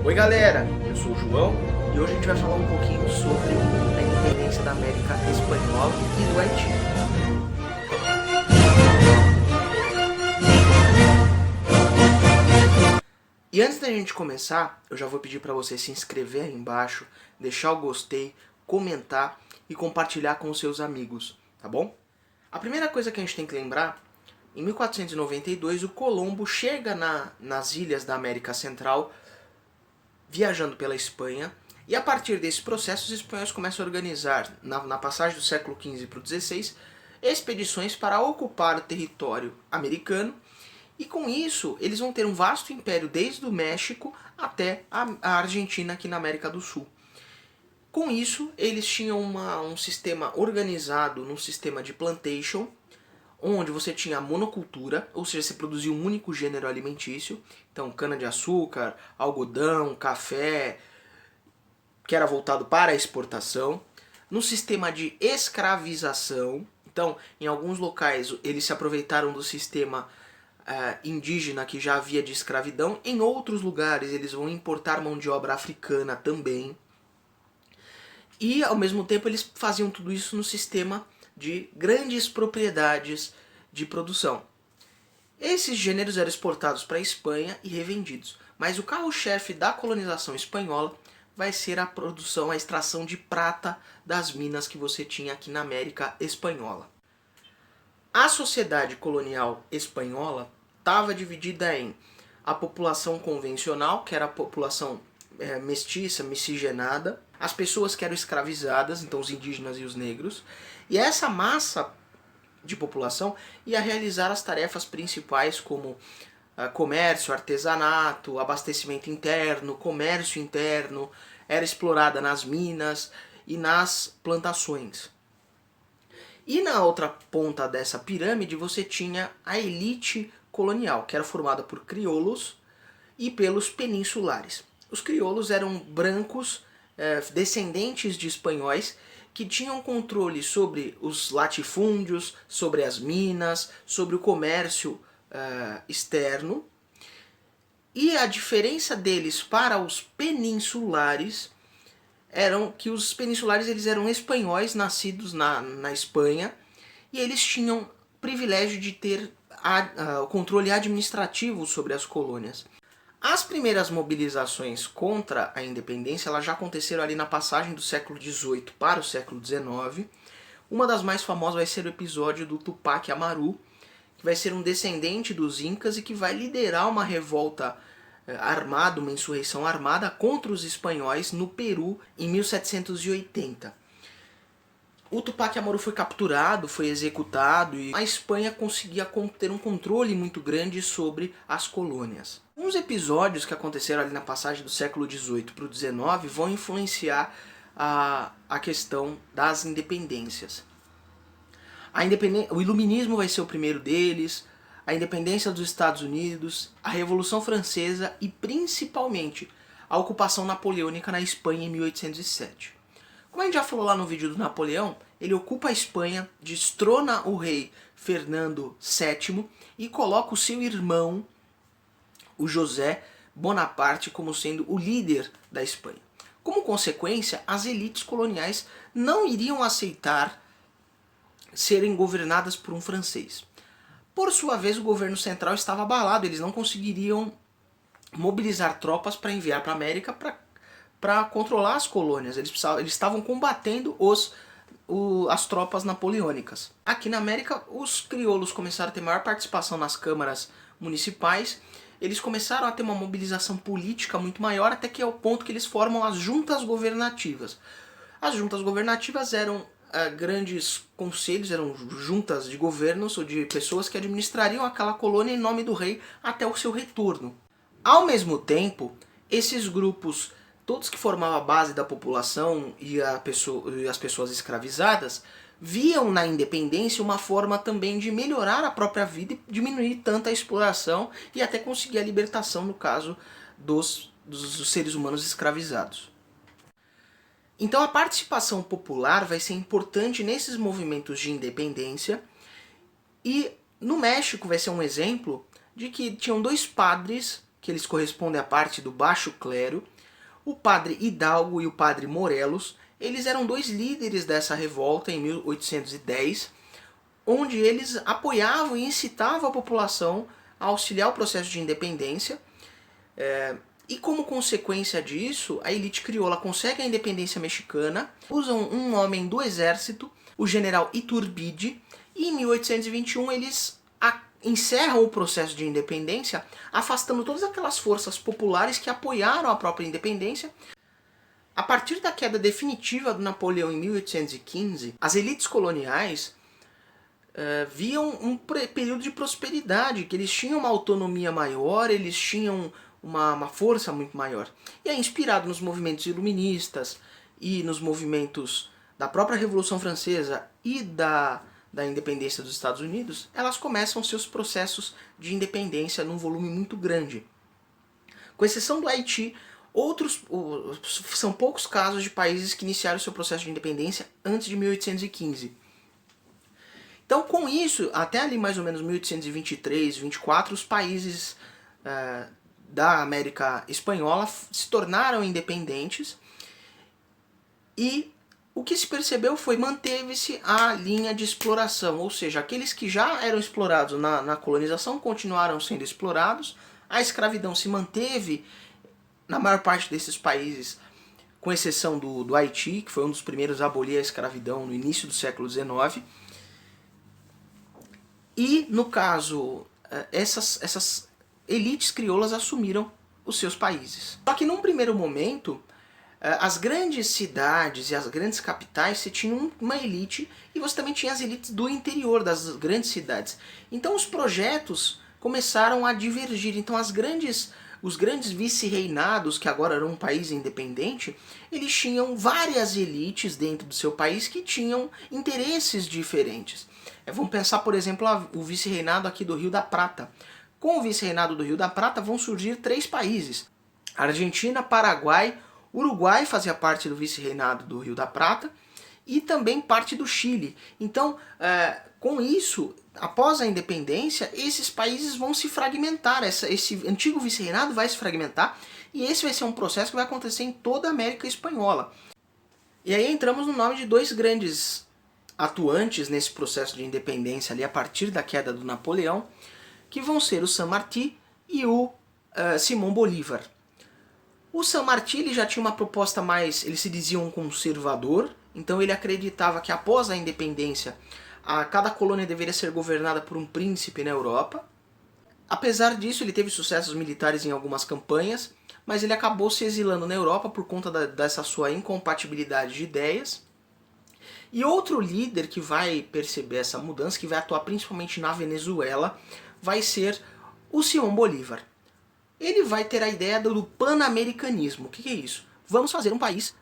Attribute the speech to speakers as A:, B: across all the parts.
A: Oi galera, eu sou o João e hoje a gente vai falar um pouquinho sobre a independência da América Espanhola e do Haiti. E antes da gente começar, eu já vou pedir para você se inscrever aí embaixo, deixar o gostei, comentar e compartilhar com os seus amigos, tá bom? A primeira coisa que a gente tem que lembrar, em 1492 o Colombo chega nas ilhas da América Central viajando pela Espanha, e a partir desse processo os espanhóis começam a organizar, na passagem do século XV para o XVI, expedições para ocupar o território americano, e com isso eles vão ter um vasto império desde o México até a Argentina aqui na América do Sul. Com isso eles tinham um sistema organizado num sistema de plantation, onde você tinha a monocultura, ou seja, você produzia um único gênero alimentício, então cana-de-açúcar, algodão, café, que era voltado para a exportação, no sistema de escravização, então em alguns locais eles se aproveitaram do sistema indígena que já havia de escravidão, em outros lugares eles vão importar mão de obra africana também, e ao mesmo tempo eles faziam tudo isso no sistema de grandes propriedades de produção. Esses gêneros eram exportados para a Espanha e revendidos, mas o carro-chefe da colonização espanhola vai ser a produção, a extração de prata das minas que você tinha aqui na América Espanhola. A sociedade colonial espanhola estava dividida em a população convencional, que era a população mestiça, miscigenada, as pessoas que eram escravizadas, então os indígenas e os negros, e essa massa de população ia realizar as tarefas principais como comércio, artesanato, abastecimento interno, comércio interno, era explorada nas minas e nas plantações. E na outra ponta dessa pirâmide você tinha a elite colonial, que era formada por crioulos e pelos peninsulares. Os crioulos eram brancos, descendentes de espanhóis, que tinham controle sobre os latifúndios, sobre as minas, sobre o comércio externo. E a diferença deles para os peninsulares eram que os peninsulares eles eram espanhóis nascidos na Espanha, e eles tinham o privilégio de ter o controle administrativo sobre as colônias. As primeiras mobilizações contra a independência elas já aconteceram ali na passagem do século XVIII para o século XIX. Uma das mais famosas vai ser o episódio do Tupac Amaru, que vai ser um descendente dos Incas e que vai liderar uma revolta armada, uma insurreição armada contra os espanhóis no Peru em 1780. O Tupac Amaru foi capturado, foi executado e a Espanha conseguia ter um controle muito grande sobre as colônias. Uns episódios que aconteceram ali na passagem do século XVIII para o XIX vão influenciar a questão das independências. O iluminismo vai ser o primeiro deles, a independência dos Estados Unidos, a Revolução Francesa e principalmente a ocupação napoleônica na Espanha em 1807. Como a gente já falou lá no vídeo do Napoleão, ele ocupa a Espanha, destrona o rei Fernando VII e coloca o seu irmão, o José Bonaparte, como sendo o líder da Espanha. Como consequência, as elites coloniais não iriam aceitar serem governadas por um francês. Por sua vez, o governo central estava abalado, eles não conseguiriam mobilizar tropas para enviar para a América para controlar as colônias. Eles estavam combatendo as tropas napoleônicas. Aqui na América, os crioulos começaram a ter maior participação nas câmaras municipais, eles começaram a ter uma mobilização política muito maior, até que é o ponto que eles formam as juntas governativas. As juntas governativas eram grandes conselhos, eram juntas de governos ou de pessoas que administrariam aquela colônia em nome do rei até o seu retorno. Ao mesmo tempo, esses grupos, todos que formavam a base da população e as pessoas escravizadas, viam na independência uma forma também de melhorar a própria vida e diminuir tanta exploração e até conseguir a libertação no caso dos seres humanos escravizados. Então a participação popular vai ser importante nesses movimentos de independência, e no México vai ser um exemplo de que tinham dois padres que eles correspondem à parte do baixo clero, o padre Hidalgo e o padre Morelos. Eles eram dois líderes dessa revolta em 1810, onde eles apoiavam e incitavam a população a auxiliar o processo de independência. E como consequência disso, a elite crioula consegue a independência mexicana, usam um homem do exército, o general Iturbide, e em 1821 eles encerram o processo de independência, afastando todas aquelas forças populares que apoiaram a própria independência. A partir da queda definitiva do Napoleão em 1815, as elites coloniais viam um período de prosperidade, que eles tinham uma autonomia maior, eles tinham uma força muito maior. E aí, inspirado nos movimentos iluministas e nos movimentos da própria Revolução Francesa e da independência dos Estados Unidos, elas começam seus processos de independência num volume muito grande. Com exceção do Haiti, são poucos casos de países que iniciaram seu processo de independência antes de 1815. Então, com isso, até ali mais ou menos 1823, 24, os países da América Espanhola se tornaram independentes, e o que se percebeu foi manteve-se a linha de exploração, ou seja, aqueles que já eram explorados na colonização continuaram sendo explorados, a escravidão se manteve na maior parte desses países, com exceção do Haiti, que foi um dos primeiros a abolir a escravidão no início do século XIX. E, no caso, essas elites crioulas assumiram os seus países. Só que num primeiro momento, as grandes cidades e as grandes capitais, você tinha uma elite, e você também tinha as elites do interior das grandes cidades. Então os projetos começaram a divergir. Então os grandes vice-reinados, que agora eram um país independente, eles tinham várias elites dentro do seu país que tinham interesses diferentes. Vamos pensar, por exemplo, o vice-reinado aqui do Rio da Prata. Com o vice-reinado do Rio da Prata vão surgir 3 países. Argentina, Paraguai, Uruguai fazia parte do vice-reinado do Rio da Prata, e também parte do Chile. Então, com isso, após a independência, esses países vão se fragmentar, esse antigo vice-reinado vai se fragmentar, e esse vai ser um processo que vai acontecer em toda a América Espanhola. E aí entramos no nome de 2 grandes atuantes nesse processo de independência ali a partir da queda do Napoleão, que vão ser o San Martín e o Simón Bolívar. O San Martín ele já tinha uma proposta ele se dizia um conservador, então ele acreditava que após a independência, cada colônia deveria ser governada por um príncipe na Europa. Apesar disso, ele teve sucessos militares em algumas campanhas, mas ele acabou se exilando na Europa por conta dessa sua incompatibilidade de ideias. E outro líder que vai perceber essa mudança, que vai atuar principalmente na Venezuela, vai ser o Simón Bolívar. Ele vai ter a ideia do pan-americanismo. O que é isso? Vamos fazer um país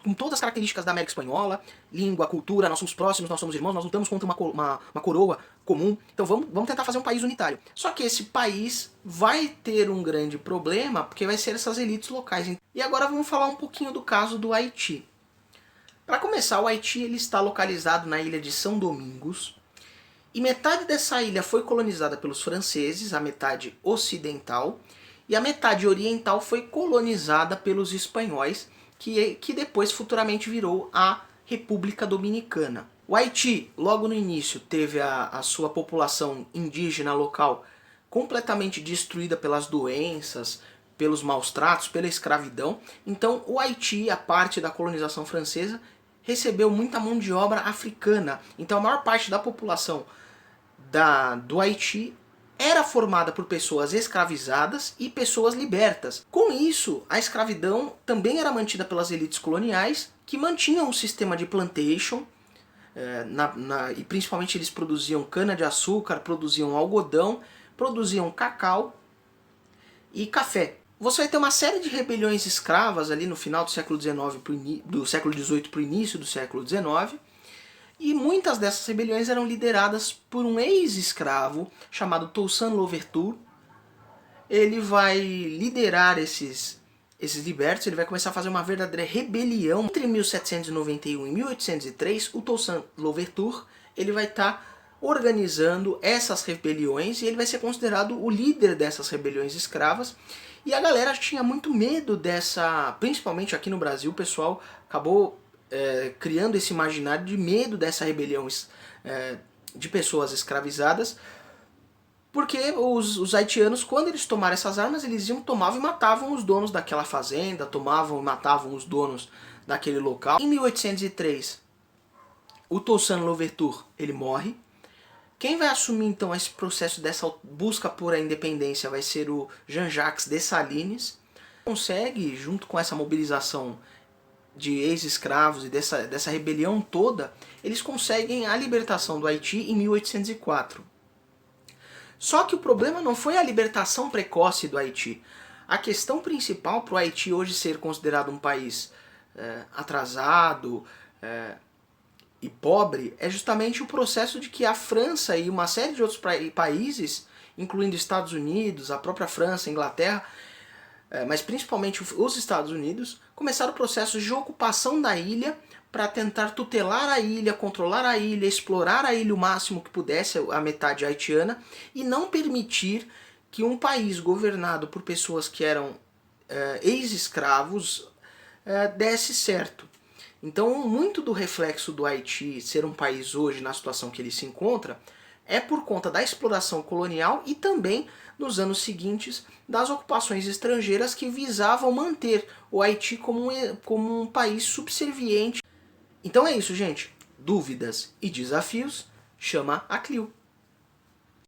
A: com todas as características da América Espanhola, língua, cultura, nós somos próximos, nós somos irmãos, nós lutamos contra uma coroa comum, então vamos tentar fazer um país unitário. Só que esse país vai ter um grande problema, porque vai ser essas elites locais. E agora vamos falar um pouquinho do caso do Haiti. Para começar, o Haiti ele está localizado na ilha de São Domingos, e metade dessa ilha foi colonizada pelos franceses, a metade ocidental, e a metade oriental foi colonizada pelos espanhóis, que depois futuramente virou a República Dominicana. O Haiti, logo no início, teve a sua população indígena local completamente destruída pelas doenças, pelos maus tratos, pela escravidão. Então o Haiti, a parte da colonização francesa, recebeu muita mão de obra africana. Então a maior parte da população do Haiti era formada por pessoas escravizadas e pessoas libertas. Com isso, a escravidão também era mantida pelas elites coloniais, que mantinham um sistema de plantation, e principalmente eles produziam cana-de-açúcar, produziam algodão, produziam cacau e café. Você vai ter uma série de rebeliões escravas ali no final do século XIX, do século XVIII para o início do século XIX, e muitas dessas rebeliões eram lideradas por um ex-escravo chamado Toussaint Louverture. Ele vai liderar esses libertos, ele vai começar a fazer uma verdadeira rebelião. Entre 1791 e 1803, o Toussaint Louverture ele vai estar organizando essas rebeliões e ele vai ser considerado o líder dessas rebeliões escravas. E a galera tinha muito medo dessa, principalmente aqui no Brasil, o pessoal acabou criando esse imaginário de medo dessa rebelião de pessoas escravizadas, porque os haitianos, quando eles tomaram essas armas, eles iam, tomavam e matavam os donos daquela fazenda, tomavam e matavam os donos daquele local. Em 1803, o Toussaint Louverture, ele morre. Quem vai assumir então esse processo dessa busca por a independência vai ser o Jean-Jacques Dessalines. Consegue, junto com essa mobilização de ex-escravos e dessa rebelião toda, eles conseguem a libertação do Haiti em 1804. Só que o problema não foi a libertação precoce do Haiti. A questão principal para o Haiti hoje ser considerado um país atrasado e pobre é justamente o processo de que a França e uma série de outros países, incluindo Estados Unidos, a própria França, a Inglaterra, mas principalmente os Estados Unidos, começaram o processo de ocupação da ilha para tentar tutelar a ilha, controlar a ilha, explorar a ilha o máximo que pudesse, a metade haitiana, e não permitir que um país governado por pessoas que eram ex-escravos desse certo. Então, muito do reflexo do Haiti ser um país hoje na situação que ele se encontra é por conta da exploração colonial e também, nos anos seguintes, das ocupações estrangeiras que visavam manter o Haiti como um país subserviente. Então é isso, gente. Dúvidas e desafios, chama a Clio.